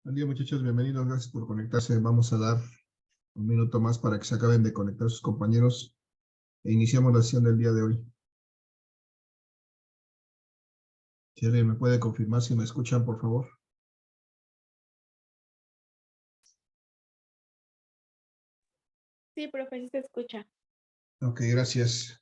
Buen día, muchachos, bienvenidos, gracias por conectarse. Vamos a dar un minuto más para que se acaben de conectar sus compañeros e iniciamos la sesión del día de hoy. Si alguien me puede confirmar si me escuchan, por favor. Sí, profe, sí se escucha. Ok, gracias.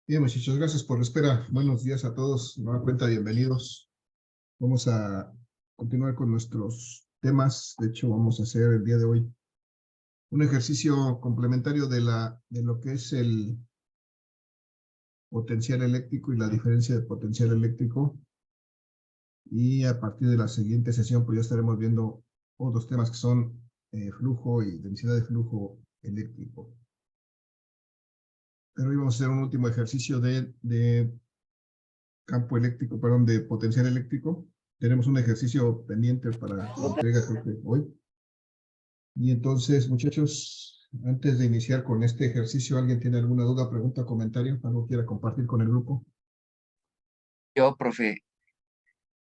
Bien, muchachos, gracias por la espera. Buenos días a todos. Nueva cuenta, bienvenidos. Vamos a continuar con nuestros temas. De hecho, vamos a hacer el día de hoy un ejercicio complementario de lo que es el potencial eléctrico y la diferencia de potencial eléctrico. Y a partir de la siguiente sesión, pues ya estaremos viendo otros temas que son flujo y densidad de flujo eléctrico. Pero hoy vamos a hacer un último ejercicio de campo eléctrico, perdón, de potencial eléctrico. Tenemos un ejercicio pendiente para entrega, creo que hoy. Y entonces, muchachos, antes de iniciar con este ejercicio, ¿alguien tiene alguna duda, pregunta, comentario, algo quiera compartir con el grupo? Yo, profe,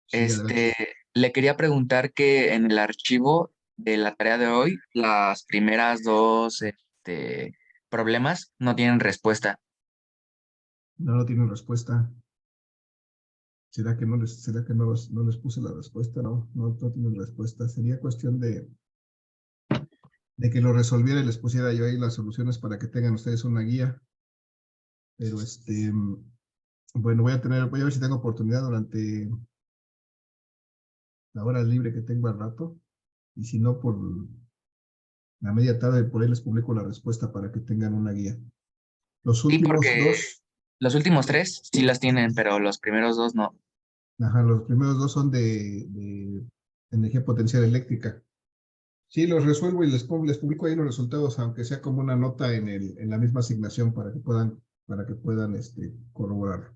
Sí, adelante. le quería preguntar que en el archivo de la tarea de hoy, las primeras dos, problemas no tienen respuesta. No tienen respuesta. ¿Será que no les puse la respuesta? No tienen respuesta. Sería cuestión de que lo resolviera y les pusiera yo ahí las soluciones para que tengan ustedes una guía. Pero bueno, voy a ver si tengo oportunidad durante la hora libre que tengo al rato. Y si no, por la media tarde, por ahí les publico la respuesta para que tengan una guía. Los Sí, últimos porque dos, los últimos tres sí las tienen, pero los primeros dos no. los primeros dos son de energía potencial eléctrica. Sí, los resuelvo y les publico ahí los resultados, aunque sea como una nota en la misma asignación para que puedan corroborar.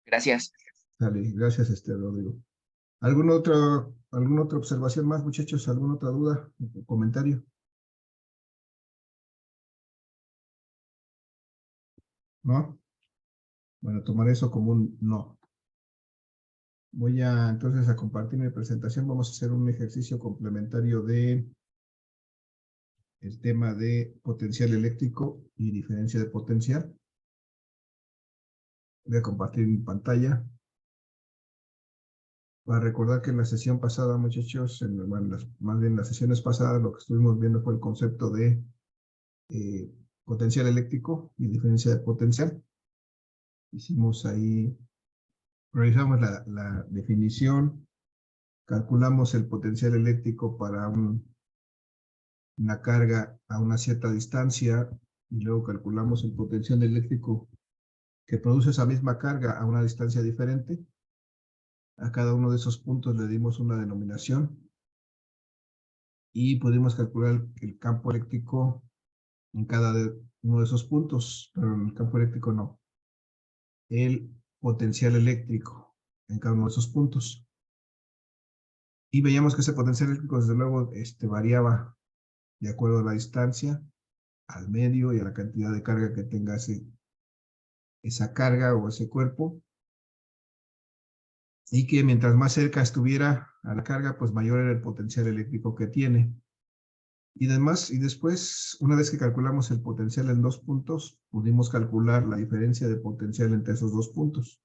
Gracias. Dale, gracias, Rodrigo. ¿Alguna otra observación más, muchachos? ¿Alguna otra duda o comentario? ¿No? Bueno, tomaré eso como un no. Voy entonces a compartir mi presentación. Vamos a hacer un ejercicio complementario de el tema de potencial eléctrico y diferencia de potencial. Voy a compartir mi pantalla. Para recordar que en la sesión pasada, muchachos, más bien las sesiones pasadas, lo que estuvimos viendo fue el concepto de potencial eléctrico y diferencia de potencial. Hicimos ahí, realizamos la definición, calculamos el potencial eléctrico para una carga a una cierta distancia y luego calculamos el potencial eléctrico que produce esa misma carga a una distancia diferente. A cada uno de esos puntos le dimos una denominación y pudimos calcular el campo eléctrico en cada uno de esos puntos, pero en el campo eléctrico no. El potencial eléctrico en cada uno de esos puntos. Y veíamos que ese potencial eléctrico, desde luego, variaba de acuerdo a la distancia al medio y a la cantidad de carga que tenga esa carga o ese cuerpo. Y que mientras más cerca estuviera a la carga, pues mayor era el potencial eléctrico que tiene. Y después, una vez que calculamos el potencial en 2 puntos, pudimos calcular la diferencia de potencial entre esos 2 puntos,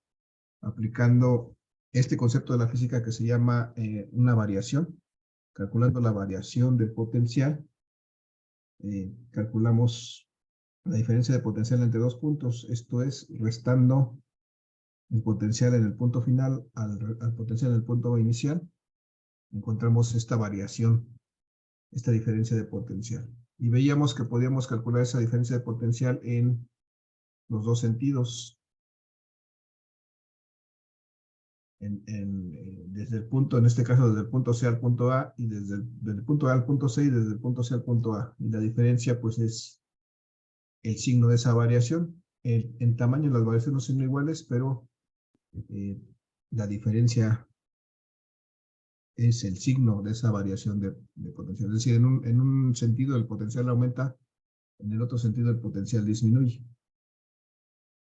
aplicando este concepto de la física que se llama una variación. Calculando la variación de potencial, calculamos la diferencia de potencial entre 2 puntos, esto es, restando el potencial en el punto final al potencial en el punto inicial, encontramos esta variación, esta diferencia de potencial. Y veíamos que podíamos calcular esa diferencia de potencial en los dos sentidos. Desde el punto, en este caso desde el punto C al punto A, y desde el punto A al punto C y desde el punto C al punto A. Y la diferencia pues es el signo de esa variación. En tamaño las variaciones no son iguales, pero la diferencia es el signo de esa variación de potencial. Es decir, en un sentido el potencial aumenta, en el otro sentido el potencial disminuye.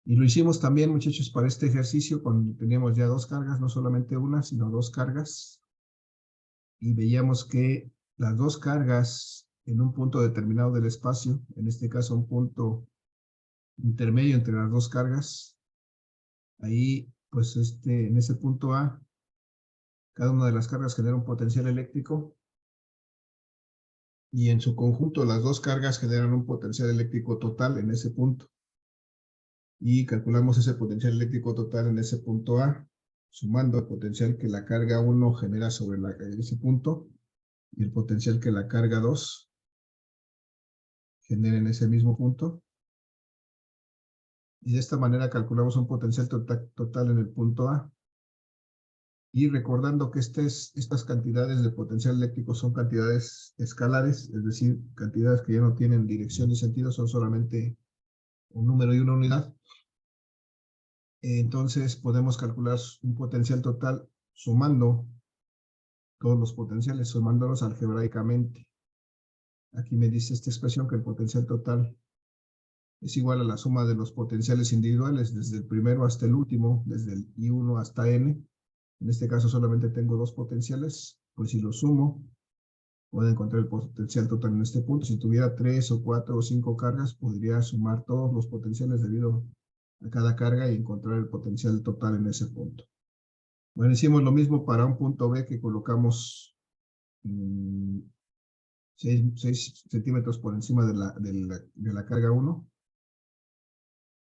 Y lo hicimos también, muchachos, para este ejercicio cuando teníamos ya 2 cargas, no solamente una, sino 2 cargas. Y veíamos que las 2 cargas en un punto determinado del espacio, en este caso un punto intermedio entre las 2 cargas, ahí, pues en ese punto A, cada una de las cargas genera un potencial eléctrico y en su conjunto las 2 cargas generan un potencial eléctrico total en ese punto. Y calculamos ese potencial eléctrico total en ese punto A, sumando el potencial que la carga 1 genera sobre ese punto y el potencial que la carga 2 genera en ese mismo punto. Y de esta manera calculamos un potencial total en el punto A. Y recordando que estas cantidades de potencial eléctrico son cantidades escalares, es decir, cantidades que ya no tienen dirección ni sentido, son solamente un número y una unidad. Entonces podemos calcular un potencial total sumando todos los potenciales, sumándolos algebraicamente. Aquí me dice esta expresión que el potencial total es igual a la suma de los potenciales individuales desde el primero hasta el último, desde el I1 hasta N. En este caso solamente tengo 2 potenciales, pues si lo sumo, puedo encontrar el potencial total en este punto. Si tuviera 3 o 4 o 5 cargas, podría sumar todos los potenciales debido a cada carga y encontrar el potencial total en ese punto. Bueno, hicimos lo mismo para un punto B que colocamos 6 centímetros por encima de la carga 1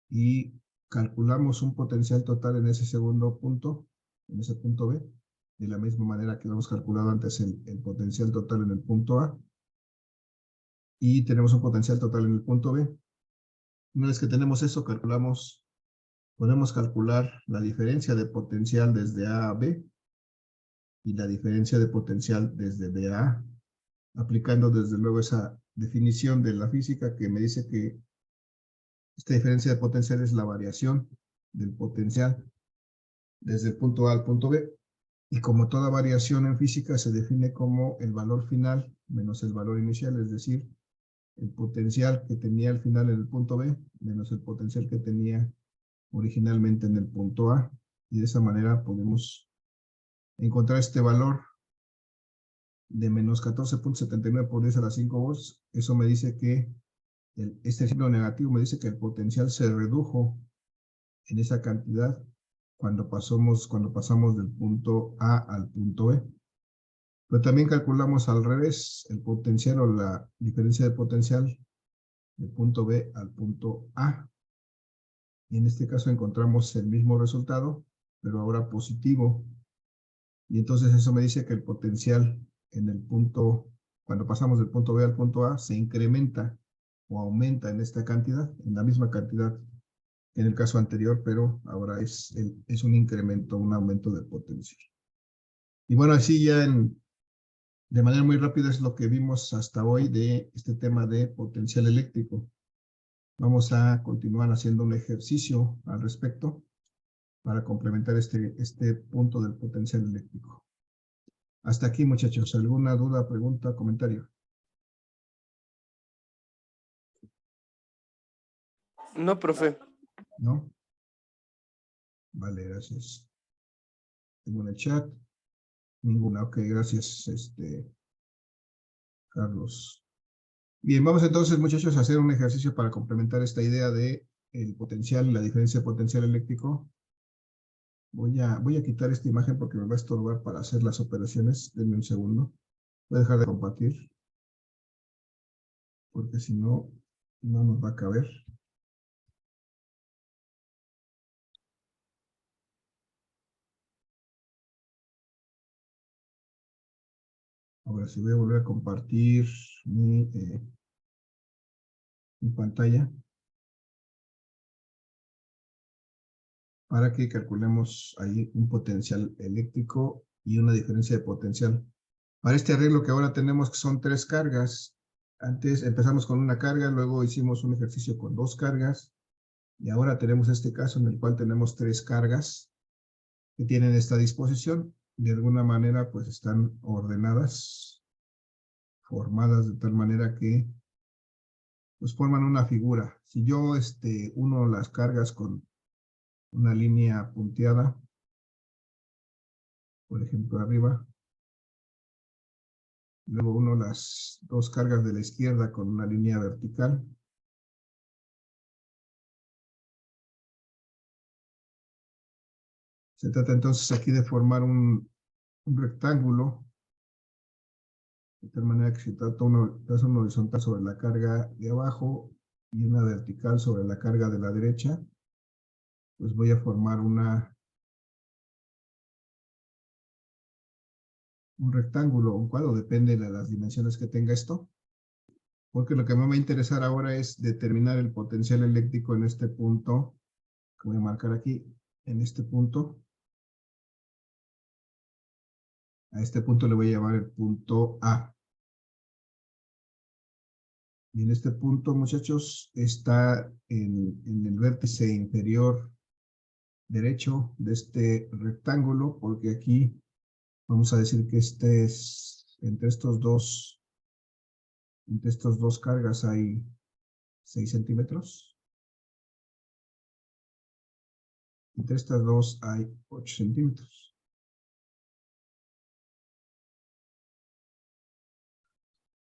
y calculamos un potencial total en ese segundo punto, en ese punto B, de la misma manera que hemos calculado antes el potencial total en el punto A, y tenemos un potencial total en el punto B. Una vez que tenemos eso, podemos calcular la diferencia de potencial desde A a B y la diferencia de potencial desde B a A, aplicando desde luego esa definición de la física que me dice que esta diferencia de potencial es la variación del potencial desde el punto A al punto B. Y como toda variación en física se define como el valor final menos el valor inicial, es decir, el potencial que tenía al final en el punto B menos el potencial que tenía originalmente en el punto A. Y de esa manera podemos encontrar este valor de menos 14.79 por 10 a la 5 volts. Eso me dice que este signo negativo me dice que el potencial se redujo en esa cantidad cuando pasamos del punto A al punto B. Pero también calculamos al revés el potencial o la diferencia de potencial del punto B al punto A. Y en este caso encontramos el mismo resultado, pero ahora positivo. Y entonces eso me dice que el potencial en el punto, cuando pasamos del punto B al punto A, se incrementa o aumenta en esta cantidad, en la misma cantidad que en el caso anterior, pero ahora es un incremento, un aumento de potencial. Y bueno, así ya de manera muy rápida es lo que vimos hasta hoy de este tema de potencial eléctrico. Vamos a continuar haciendo un ejercicio al respecto para complementar este punto del potencial eléctrico. Hasta aquí, muchachos. ¿Alguna duda, pregunta, comentario? No, profe. ¿No? Vale, gracias. Tengo en el chat. Ninguna. Ok, gracias, Carlos. Bien, vamos entonces, muchachos, a hacer un ejercicio para complementar esta idea de el potencial y la diferencia de potencial eléctrico. Voy a quitar esta imagen porque me va a estorbar para hacer las operaciones. Denme un segundo. Voy a dejar de compartir, porque si no, no nos va a caber. Ahora sí voy a volver a compartir mi pantalla para que calculemos ahí un potencial eléctrico y una diferencia de potencial. Para este arreglo que ahora tenemos, que son 3 cargas, antes empezamos con una carga, luego hicimos un ejercicio con 2 cargas, y ahora tenemos este caso en el cual tenemos 3 cargas que tienen esta disposición. De alguna manera, pues están ordenadas, formadas de tal manera que pues forman una figura. Si yo uno las cargas con una línea punteada, por ejemplo arriba, luego uno las 2 cargas de la izquierda con una línea vertical, se trata entonces aquí de formar un rectángulo, de tal manera que se trata una horizontal sobre la carga de abajo y una vertical sobre la carga de la derecha, pues voy a formar un rectángulo, un cuadro, depende de las dimensiones que tenga esto, porque lo que me va a interesar ahora es determinar el potencial eléctrico en este punto, que voy a marcar aquí, en este punto. A este punto le voy a llamar el punto A. Y en este punto, muchachos, está en el vértice inferior derecho de este rectángulo, porque aquí vamos a decir que este es, entre estos dos cargas hay 6 centímetros. Entre estas dos hay 8 centímetros.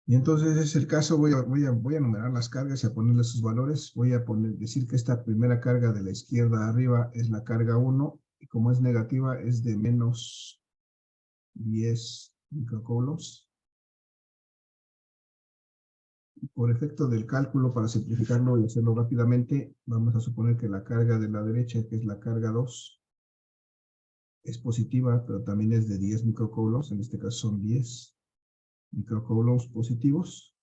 Y entonces es el caso, voy a numerar las cargas y a ponerle sus valores. Voy a decir que esta primera carga de la izquierda arriba es la carga 1, y como es negativa es de menos 10 microcoulombs. Por efecto del cálculo, para simplificarlo y hacerlo rápidamente, vamos a suponer que la carga de la derecha, que es la carga 2, es positiva, pero también es de 10 microcoulombs, en este caso son 10 microcoulombs positivos,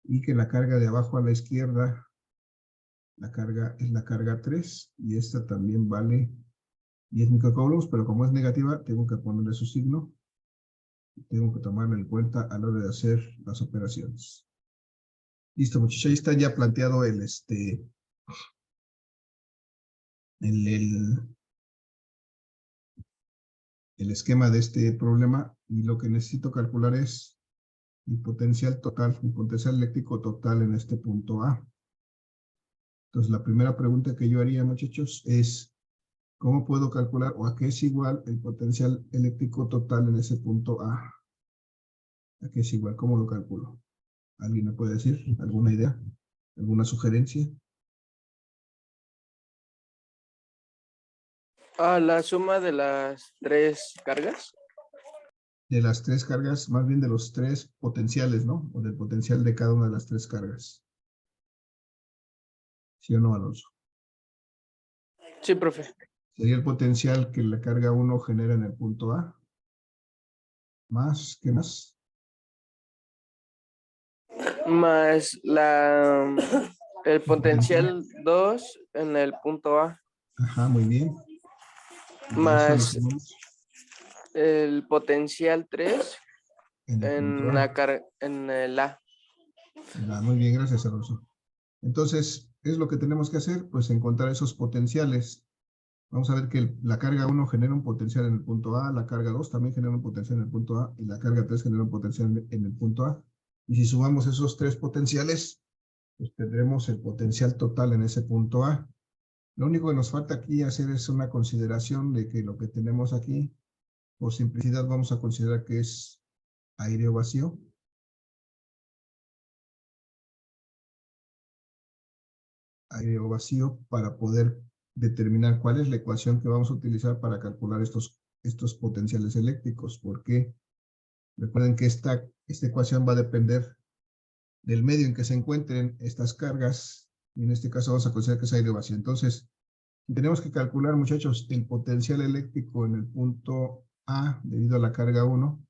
y que la carga de abajo a la izquierda, la carga es la carga 3, y esta también vale 10 microcoulombs, pero como es negativa, tengo que ponerle su signo, y tengo que tomarlo en cuenta a la hora de hacer las operaciones. Listo, muchachos, ahí está ya planteado el esquema de este problema, y lo que necesito calcular es mi potencial total, mi potencial eléctrico total en este punto A. Entonces, la primera pregunta que yo haría, muchachos, es ¿cómo puedo calcular o a qué es igual el potencial eléctrico total en ese punto A? ¿A qué es igual? ¿Cómo lo calculo? ¿Alguien me puede decir? ¿Alguna idea? ¿Alguna sugerencia? La suma de las 3 cargas. De las 3 cargas, más bien de los 3 potenciales, ¿no? O del potencial de cada una de las 3 cargas. ¿Sí o no, Alonso? Sí, profe. Sería el potencial que la carga 1 genera en el punto A. Más, ¿qué más? Más el potencial 2 en el punto A. Ajá, muy bien. Y a eso le Más sumamos el potencial 3 en el punto A. en el A. Muy bien, gracias, Alonso. Entonces, ¿qué es lo que tenemos que hacer? Pues encontrar esos potenciales. Vamos a ver que la carga 1 genera un potencial en el punto A, la carga 2 también genera un potencial en el punto A, y la carga 3 genera un potencial en el punto A. Y si sumamos esos 3 potenciales, pues tendremos el potencial total en ese punto A. Lo único que nos falta aquí hacer es una consideración de que lo que tenemos aquí, por simplicidad, vamos a considerar que es aire vacío. Aire vacío para poder determinar cuál es la ecuación que vamos a utilizar para calcular estos potenciales eléctricos. Porque recuerden que esta ecuación va a depender del medio en que se encuentren estas cargas. Y en este caso vamos a considerar que es aire vacío. Entonces, tenemos que calcular, muchachos, el potencial eléctrico en el punto A debido a la carga 1.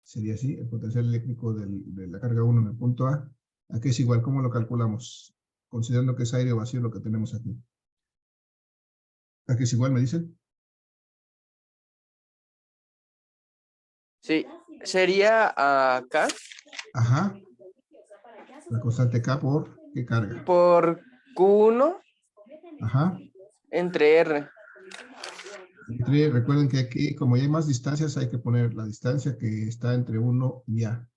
Sería así, el potencial eléctrico de la carga 1 en el punto A. ¿A qué es igual? ¿Cómo lo calculamos? Considerando que es aire vacío lo que tenemos aquí. ¿A qué es igual, me dicen? Sí, sería acá Ajá. La constante K por ¿qué carga? por Q1 Ajá. entre R. Recuerden que aquí, como ya hay más distancias, hay que poner la distancia que está entre 1 y A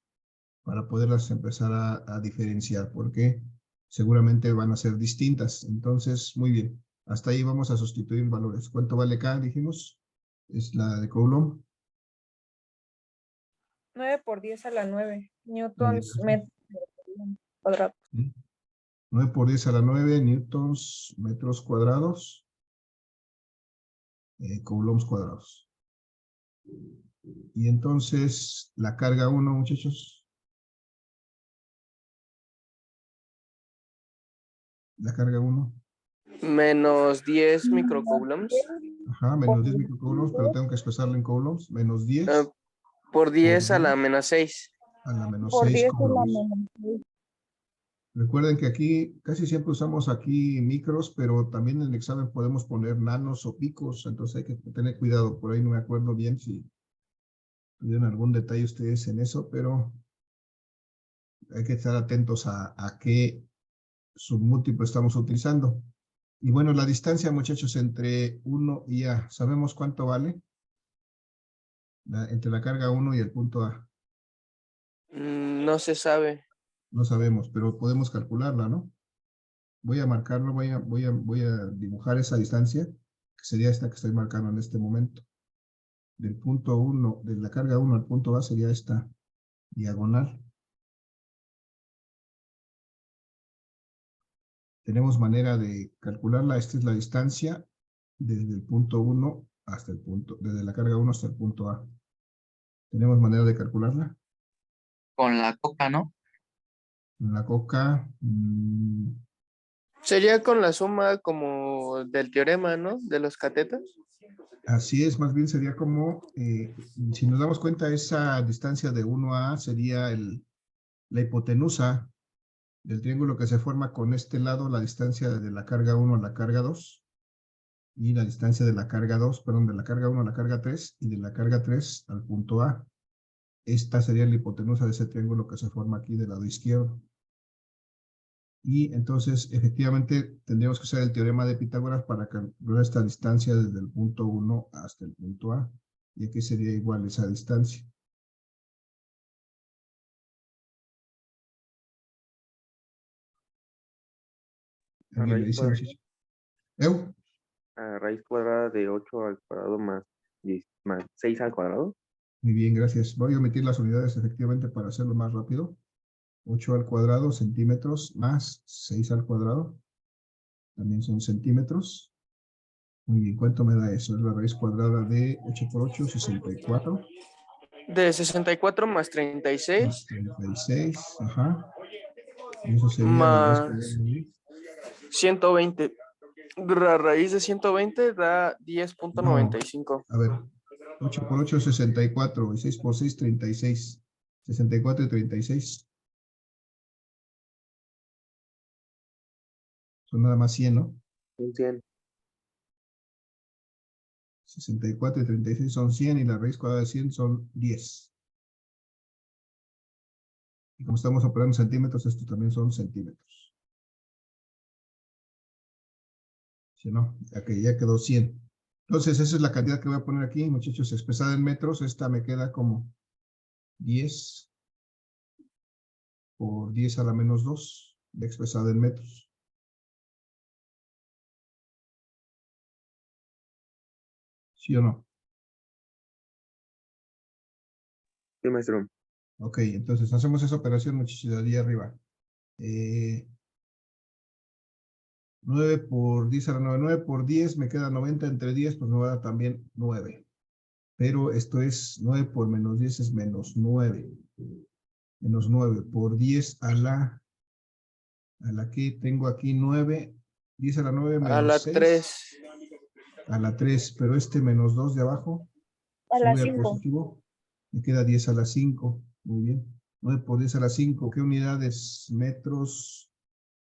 para poderlas empezar a diferenciar, porque seguramente van a ser distintas. Entonces, muy bien. Hasta ahí vamos a sustituir valores. ¿Cuánto vale K? Dijimos. Es la de Coulomb. 9 por 10 a la 9 Muy bien, newtons metro cuadrado. 9 por 10 a la 9 newtons metros cuadrados. Coulombs cuadrados. Y entonces, la carga 1, muchachos. La carga 1. Menos 10 microcoulombs Ajá, menos 10 microcoulombs, pero tengo que expresarlo en coulombs. Menos 10 por 10 a la menos 6. a la menos Por 6 10 a la coulombs. menos 6. Recuerden que aquí casi siempre usamos aquí micros, pero también en el examen podemos poner nanos o picos, entonces hay que tener cuidado. Por ahí no me acuerdo bien si tuvieron algún detalle ustedes en eso, pero hay que estar atentos a qué submúltiplo estamos utilizando. Y bueno, la distancia, muchachos, entre 1 y A, ¿sabemos cuánto vale? Entre la carga 1 y el punto A. No se sabe. No sabemos, pero podemos calcularla, ¿no? Voy a marcarlo, voy a dibujar esa distancia, que sería esta que estoy marcando en este momento. Del punto 1, de la carga 1 al punto A sería esta diagonal. Tenemos manera de calcularla. Esta es la distancia desde el punto 1 hasta el punto, desde la carga 1 hasta el punto A. ¿Tenemos manera de calcularla? Con la coca, ¿no? La coca, Sería con la suma como del teorema, ¿no? De los catetos. así es, más bien sería como, si nos damos cuenta, esa distancia de 1 a A sería la hipotenusa del triángulo que se forma con este lado, la distancia de la carga 1 a la carga 2, y la distancia de la carga 2, perdón, de la carga 1 a la carga 3, y de la carga 3 al punto A. Esta sería la hipotenusa de ese triángulo que se forma aquí del lado izquierdo. Y entonces, efectivamente, tendríamos que usar el teorema de Pitágoras para calcular esta distancia desde el punto 1 hasta el punto A. Y aquí sería igual esa distancia. ¿Alguien le dice, muchacho? ¿Eu? A raíz cuadrada de 8 al cuadrado más 6 al cuadrado. Muy bien, gracias. Voy a omitir las unidades efectivamente para hacerlo más rápido. 8 al cuadrado, centímetros, más 6 al cuadrado. También son centímetros. Muy bien, ¿cuánto me da eso? Es la raíz cuadrada de 8 por 8, 64. De 64 más 36 Más 36, ajá. Y eso sería la raíz cuadrada más de... 120. La raíz de 120 da 10.95. A ver, 8 por 8 es 64, y 6 por 6, 36. 64 y 36. Son nada más 100, ¿no? 100. 64 y 36 son 100, y la raíz cuadrada de 100 son 10. Y como estamos operando en centímetros, estos también son centímetros. ¿Sí, no? Ok, ya quedó 100. Entonces, esa es la cantidad que voy a poner aquí, muchachos, expresada en metros. Esta me queda como 10 por 10 a la menos 2. expresado en metros. ¿Sí o no? Sí, maestro. Ok, entonces hacemos esa operación, muchachos, de ahí arriba. 9 por 10 a la 9, 9 por 10 me queda 90 entre 10, pues me va a dar también 9. Pero esto es 9 por menos 10 es menos 9. Menos 9 por 10 a la que tengo aquí 9. 10 a la 9 A menos la 6. 3. A la 3, pero este menos 2 de abajo A la sube al 5. positivo. Me queda 10 a la 5. Muy bien. 9 por 10 a la 5. ¿Qué unidades? Metros.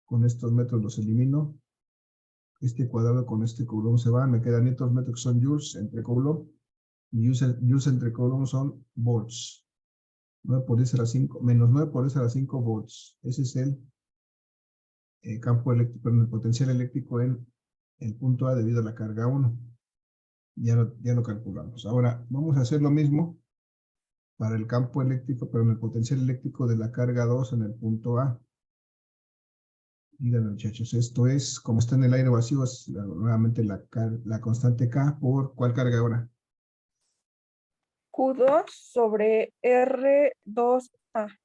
Con estos metros los elimino. Este cuadrado con este coulomb se va. Me quedan estos metros que son joules entre coulomb. Y joules entre coulomb son volts. 9 por 10 a la 5. Menos 9 por 10 a la 5 volts. Ese es el campo eléctrico, el potencial eléctrico en el punto A debido a la carga 1. Ya lo calculamos. Ahora vamos a hacer lo mismo para el campo eléctrico, pero en el potencial eléctrico de la carga 2 en el punto A. Díganme, muchachos, esto es, como está en el aire vacío, es nuevamente la constante K por ¿cuál carga ahora? Q2 sobre R2A.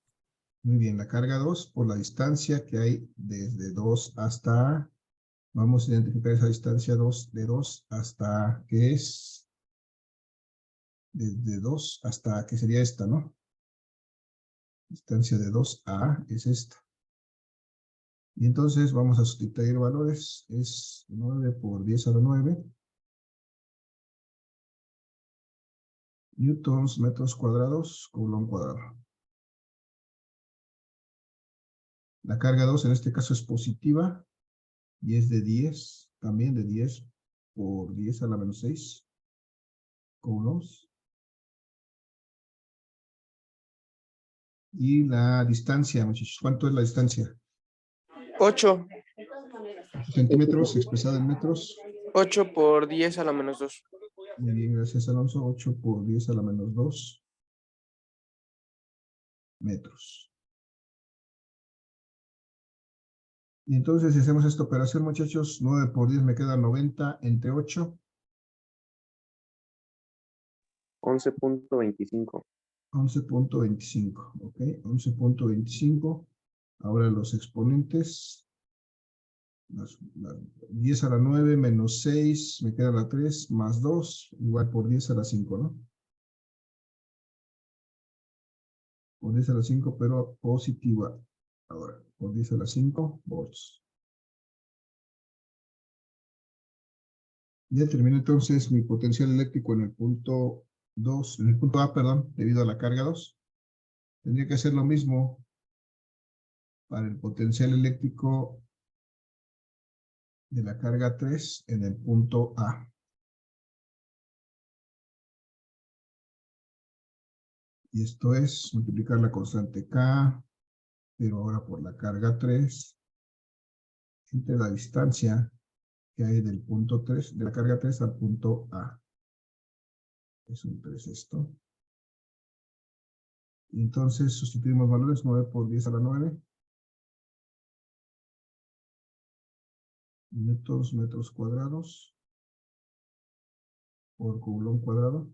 Muy bien, la carga 2 por la distancia que hay desde 2 hasta A. Vamos a identificar esa distancia 2 de 2 hasta A, que es desde 2 hasta A, que sería esta, ¿no? Distancia de 2 a A es esta. Y entonces vamos a sustituir valores. Es 9 por 10 a la 9. Newtons, metros cuadrados, coulomb cuadrado. La carga 2 en este caso es positiva. Y es de 10, también de 10 por 10 a la menos 6. Coulombs. Y la distancia, muchachos. ¿Cuánto es la distancia? 8. Centímetros expresado en metros. 8 por 10 a la menos 2. Muy bien, gracias Alonso. 8 por 10 a la menos 2 metros. Y entonces si hacemos esta operación, muchachos, 9 por 10 me queda 90 entre 8. 11.25. 11.25, ok, 11.25. Ahora los exponentes. 10 a la 9 menos 6, me queda la 3, más 2, igual por 10 a la 5, ¿no? Por 10 a la 5, pero positiva. Ahora, por 10 a la 5, volts. Ya terminé entonces mi potencial eléctrico en el punto 2, en el punto A, perdón, debido a la carga 2. Tendría que hacer lo mismo para el potencial eléctrico de la carga 3 en el punto A. Y esto es multiplicar la constante K, pero ahora por la carga 3, entre la distancia que hay del punto 3, de la carga 3 al punto A. Es un 3 esto. Y entonces sustituimos valores, 9 por 10 a la 9. Newtons metros cuadrados por coulomb cuadrado.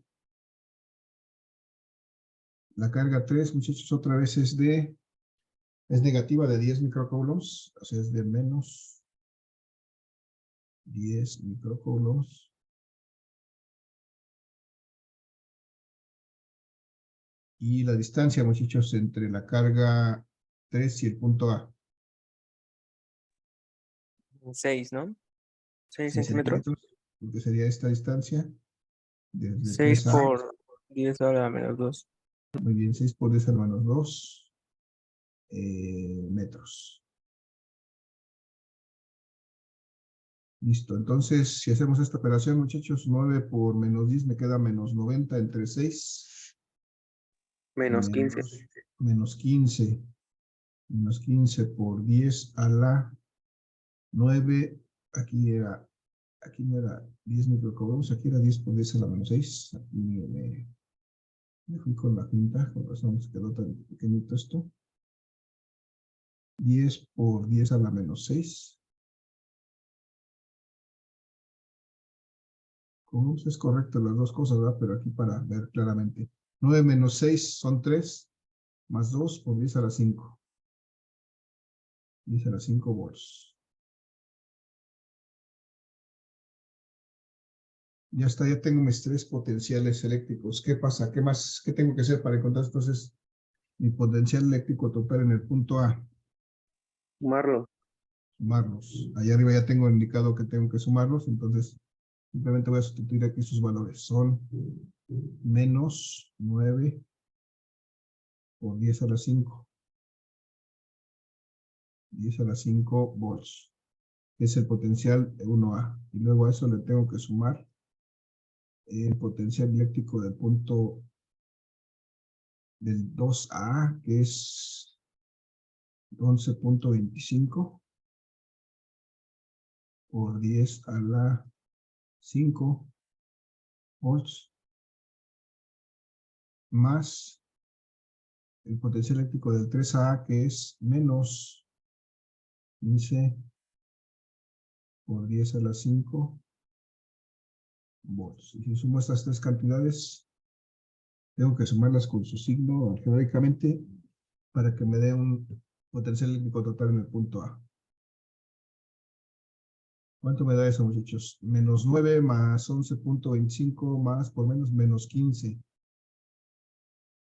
La carga 3, muchachos, otra vez es negativa de 10 microcoulombs, o sea, es de menos 10 microcoulombs. Y la distancia, muchachos, entre la carga 3 y el punto A. 6, ¿no? 6 6 centímetros. centímetros, porque sería esta distancia. Desde 6 3 a. por 10 a la menos 2. Muy bien, 6 por 10 a la menos 2 metros. Listo, entonces si hacemos esta operación, muchachos, 9 por menos 10 me queda menos 90 entre 6. Menos 15. Menos 15. Menos 15 por 10 a la 9. Aquí no era 10 microcoulombs, aquí era 10 por 10 a la menos 6. Aquí me fui con la pinta, con razón se quedó tan pequeñito esto. 10 por 10 a la menos 6. Como es correcto las dos cosas, ¿verdad? Pero aquí para ver claramente. 9 menos 6 son 3, más 2 por 10 a la 5. 10 a la 5 volts. Ya está, ya tengo mis 3 potenciales eléctricos. ¿Qué pasa? ¿Qué más? ¿Qué tengo que hacer para encontrar entonces mi potencial eléctrico total en el punto A? Sumarlo. Sumarlos. Allá arriba ya tengo indicado que tengo que sumarlos, entonces simplemente voy a sustituir aquí sus valores. Son menos 9 por 10 a la 5. 10 a la 5 volts. Es el potencial de 1A. Y luego a eso le tengo que sumar el potencial eléctrico del punto del 2A, que es 11.25 por 10 a la 5 volts, más el potencial eléctrico del 3A, que es menos 15 por 10 a la 5 volts. Y si sumo estas tres cantidades, tengo que sumarlas con su signo algebraicamente para que me dé un potencial eléctrico total en el punto A. ¿Cuánto me da eso, muchachos? Menos 9 más 11.25 más por menos 15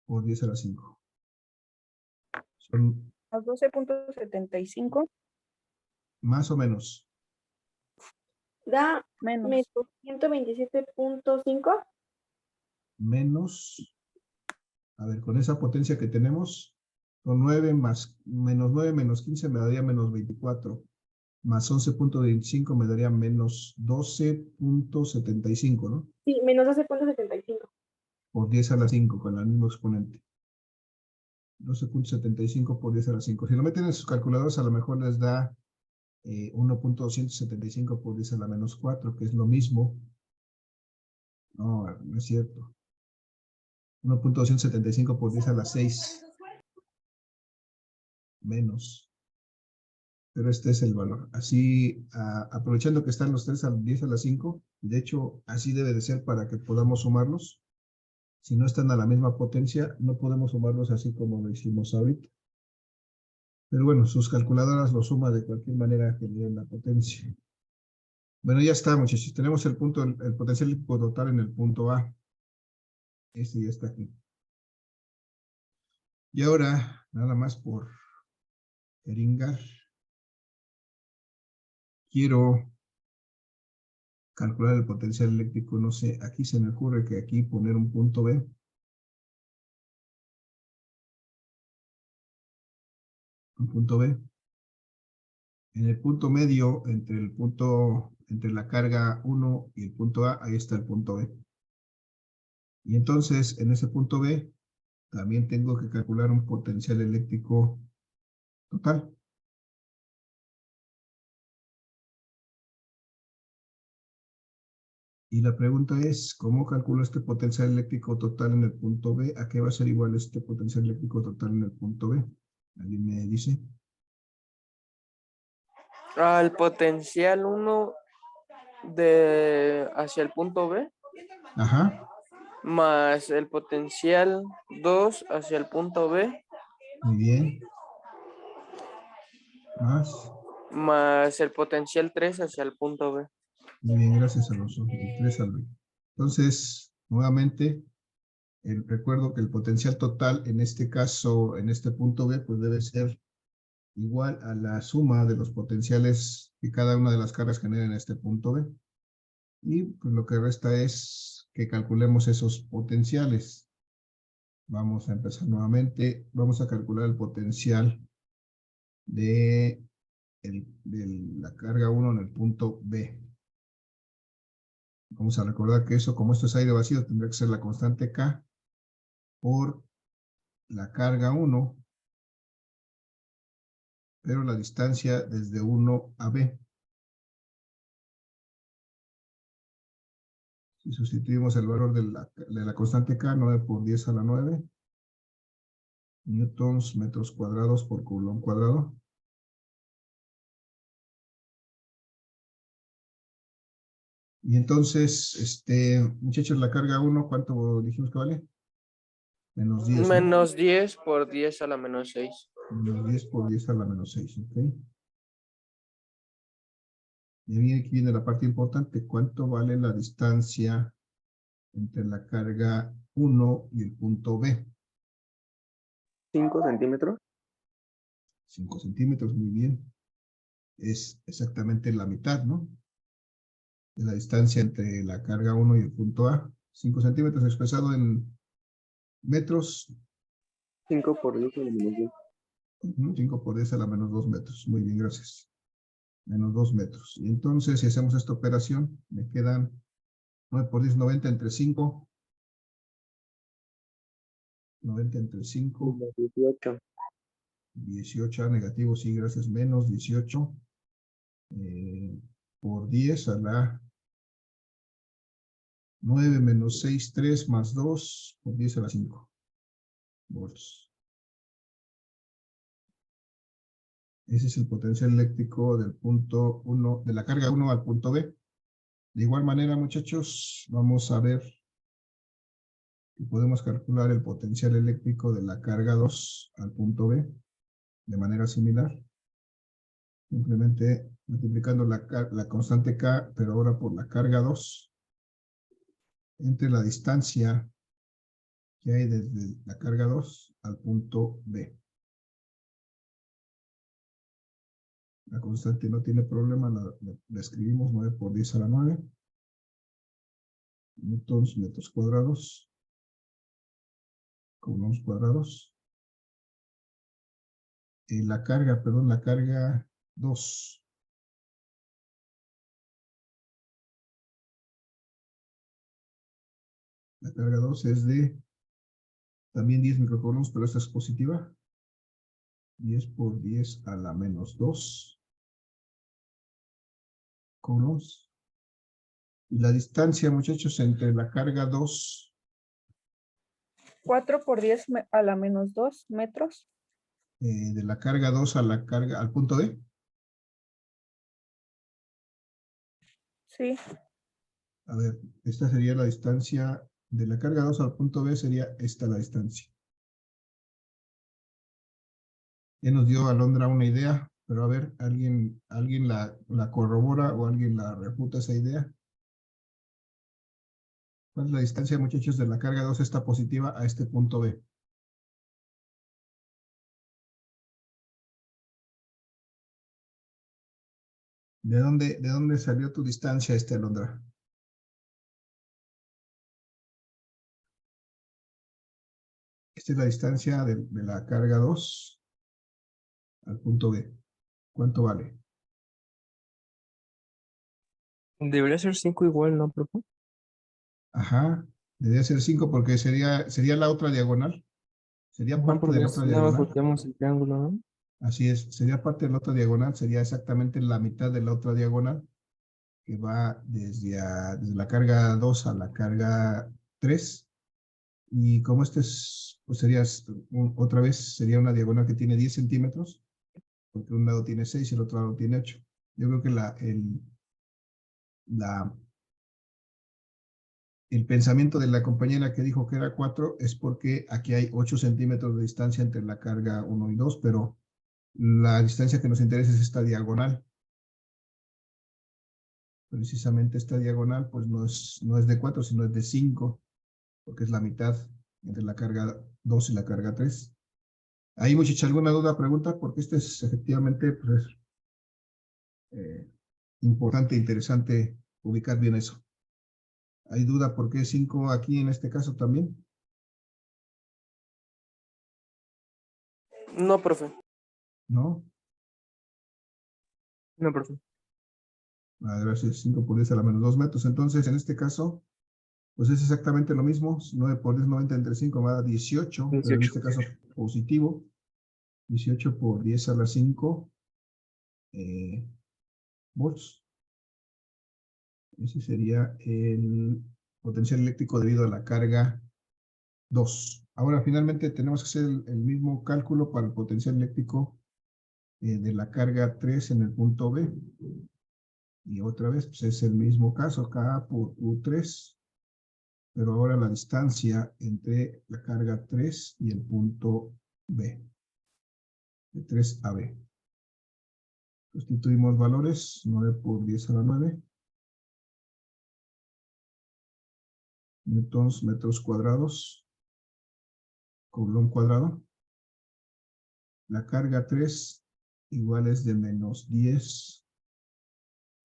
por 10 a la 5. Son A 12.75 más o menos. Da menos. menos 127.5. Menos, a ver, con esa potencia que tenemos, con 9 más, menos 9 menos 15 me daría menos 24. Más 11.25 me daría menos 12.75, ¿no? Sí, menos 12.75. Por 10 a la 5, con el mismo exponente. 12.75 por 10 a la 5. Si lo meten en sus calculadores, a lo mejor les da 1.275 por 10 a la menos 4, que es lo mismo. No, no es cierto. 1.275 por 10 a la 6. Menos. Pero este es el valor. Así, aprovechando que están los 3 al 10 a la 5, de hecho, así debe de ser para que podamos sumarlos. Si no están a la misma potencia, no podemos sumarlos así como lo hicimos ahorita. Pero bueno, sus calculadoras lo suman de cualquier manera que le den la potencia. Bueno, ya está, muchachos. Tenemos el punto, el potencial eléctrico total en el punto A. Este ya está aquí. Y ahora, nada más por jeringar, quiero calcular el potencial eléctrico. No sé, aquí se me ocurre que aquí poner un punto B. Un punto B. En el punto medio, entre la carga 1 y el punto A, ahí está el punto B. Y entonces, en ese punto B, también tengo que calcular un potencial eléctrico total. Y la pregunta es, ¿cómo calculo este potencial eléctrico total en el punto B? ¿A qué va a ser igual este potencial eléctrico total en el punto B? ¿Alguien me dice? Al potencial 1 hacia el punto B, Ajá, más el potencial 2 hacia el punto B, muy bien. Más, el potencial 3 hacia el punto B. muy bien, gracias Alonso. El 3 al B. Entonces, nuevamente, recuerdo que el potencial total, en este caso, en este punto B, pues debe ser igual a la suma de los potenciales que cada una de las cargas genera en este punto B. Y pues lo que resta es que calculemos esos potenciales. Vamos a empezar nuevamente. Vamos a calcular el potencial de la carga 1 en el punto B. Vamos a recordar que eso, como esto es aire vacío, tendría que ser la constante K por la carga 1, pero la distancia desde 1 a B. Si sustituimos el valor de la constante K, 9 por 10 a la 9, newtons metros cuadrados por coulomb cuadrado. Y entonces, muchachos, la carga 1, ¿cuánto dijimos que vale? Menos 10, ¿no? Menos 10 por 10 a la menos 6. Menos 10 por 10 a la menos 6, ¿ok? Y aquí viene la parte importante. ¿Cuánto vale la distancia entre la carga 1 y el punto B? 5 centímetros. 5 centímetros, muy bien. Es exactamente la mitad, ¿no? De la distancia entre la carga 1 y el punto A. 5 centímetros expresado en metros. 5 por 10 a la menos 10. 5 por 10 a la menos 2 metros. Muy bien, gracias. Menos 2 metros. Y entonces, si hacemos esta operación, me quedan 9 por 10, 90 entre 5. 90 entre 5. 18. 18 negativo, sí, gracias. Menos 18 por 10 a la 9 menos 6, 3 más 2 por 10 a la 5 volts. Ese es el potencial eléctrico del punto 1, de la carga 1 al punto B. De igual manera, muchachos, vamos a ver que podemos calcular el potencial eléctrico de la carga 2 al punto B de manera similar. Simplemente multiplicando la constante K, pero ahora por la carga 2, entre la distancia que hay desde la carga 2 al punto B. La constante no tiene problema, la escribimos 9 por 10 a la 9. Newtons, metros cuadrados. Coulombs cuadrados. La carga 2. La carga 2 es de también 10 microcoulombs, pero esta es positiva. 10 por 10 a la menos 2 coulombs. Y la distancia, muchachos, entre la carga 2, 4 por 10 a la menos 2 metros. de la carga 2 a la carga, al punto B. Sí, A ver, esta sería la distancia de la carga 2 al punto B, sería esta la distancia. Ya nos dio Alondra una idea, pero a ver, ¿alguien la corrobora o alguien la refuta esa idea? ¿Cuál es la distancia, muchachos, de la carga 2 esta positiva a este punto B? ¿De dónde salió tu distancia, Alondra? Esta es la distancia de la carga 2 al punto B. ¿Cuánto vale? Debería ser 5 igual, ¿no, profe? Ajá, debería ser 5 porque sería la otra diagonal. Sería Ajá, parte de porque la otra nada más diagonal. volteamos el triángulo, ¿no? Así es, sería parte de la otra diagonal, sería exactamente la mitad de la otra diagonal, que va desde la carga 2 a la carga 3. Y como este es, pues sería, otra vez, sería una diagonal que tiene 10 centímetros, porque un lado tiene 6 y el otro lado tiene 8. Yo creo que el pensamiento de la compañera que dijo que era 4 es porque aquí hay 8 centímetros de distancia entre la carga 1 y 2, pero la distancia que nos interesa es esta diagonal. Precisamente esta diagonal pues no es de 4, sino es de 5, porque es la mitad entre la carga 2 y la carga 3. ¿Hay, muchachos, alguna duda, pregunta? Porque este es efectivamente pues, importante, interesante ubicar bien eso. ¿Hay duda por qué 5 aquí en este caso también? No, profe. ¿No? No, profe. Gracias, 5 por 10 a la menos 2 metros. Entonces, en este caso, pues es exactamente lo mismo. 9 por 10, 90 entre 5 me da 18, pero en 18. este caso positivo. 18 por 10 a la 5 volts. Ese sería el potencial eléctrico debido a la carga 2. Ahora, finalmente, tenemos que hacer el mismo cálculo para el potencial eléctrico de la carga 3 en el punto B. Y otra vez, pues es el mismo caso, K por U3, pero ahora la distancia entre la carga 3 y el punto B, de 3 a B. Sustituimos valores, 9 por 10 a la 9. Newtons, metros cuadrados, coulomb cuadrado. La carga 3 igual es de menos 10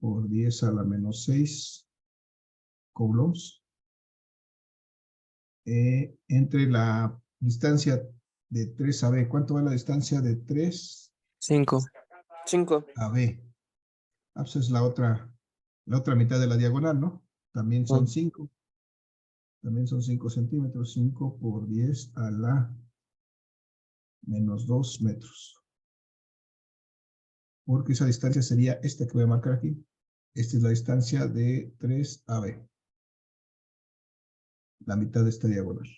por 10 a la menos 6 coulombs. Entre la distancia de 3 a B. ¿Cuánto va la distancia de 3 5. 5. a B? Ah, pues es la otra mitad de la diagonal, ¿no? También son 5. También son 5 centímetros. 5 por 10 a la menos 2 metros. Porque esa distancia sería esta que voy a marcar aquí. Esta es la distancia de 3 a B. La mitad de esta diagonal.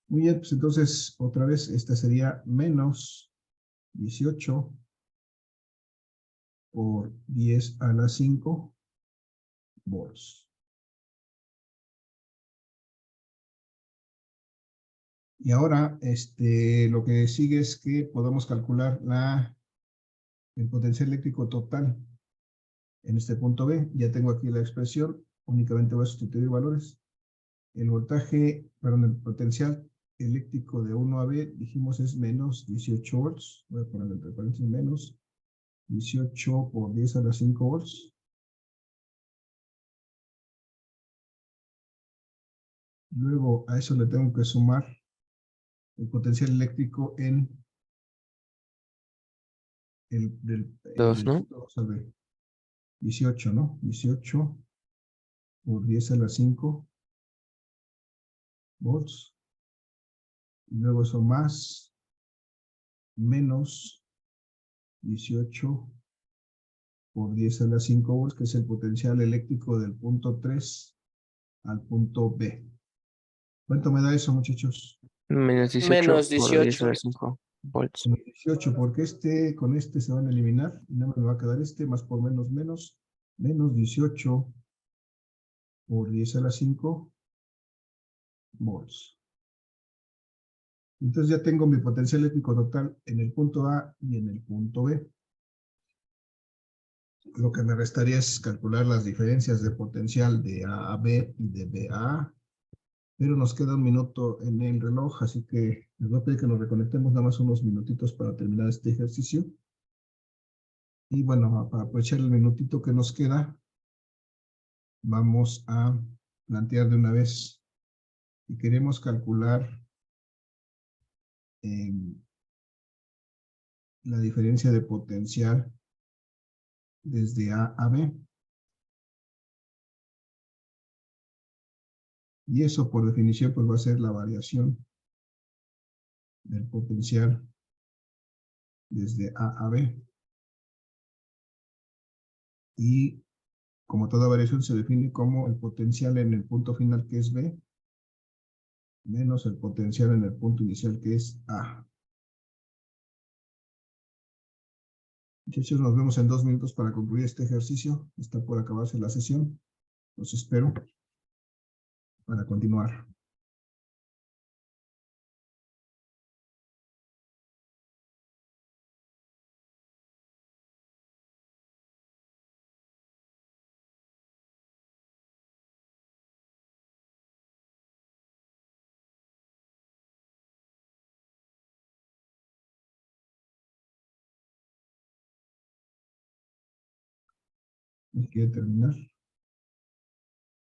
Muy bien, pues entonces, otra vez, esta sería menos 18 por 10 a la 5 volts. Y ahora, lo que sigue es que podamos calcular el potencial eléctrico total en este punto B. Ya tengo aquí la expresión, únicamente voy a sustituir valores. El potencial eléctrico de 1 a B, dijimos es menos 18 volts. Voy a poner entre paréntesis menos 18 por 10 a la 5 volts. Luego a eso le tengo que sumar el potencial eléctrico en del 2, ¿no? punto 2 al B. 18, ¿no? 18 por 10 a la 5 volts. Y luego eso más menos 18 por 10 a la 5 volts, que es el potencial eléctrico del punto 3 al punto B. ¿Cuánto me da eso, muchachos? Menos 18 Menos por 10 a 18. la 5 volts. Como 18, porque con este se van a eliminar. Y nada más me va a quedar más por menos, menos 18 por 10 a la 5 volts. Entonces ya tengo mi potencial eléctrico total en el punto A y en el punto B. Lo que me restaría es calcular las diferencias de potencial de A a B y de B a A. Pero nos queda un minuto en el reloj, así que les voy a pedir que nos reconectemos nada más unos minutitos para terminar este ejercicio. Y bueno, para aprovechar el minutito que nos queda, vamos a plantear de una vez si queremos calcular la diferencia de potencial desde A a B. Y eso por definición pues va a ser la variación del potencial desde A a B. Y como toda variación se define como el potencial en el punto final que es B menos el potencial en el punto inicial que es A. Muchachos, nos vemos en 2 minutos para concluir este ejercicio. Está por acabarse la sesión. Los espero para continuar. ¿Quiere terminar?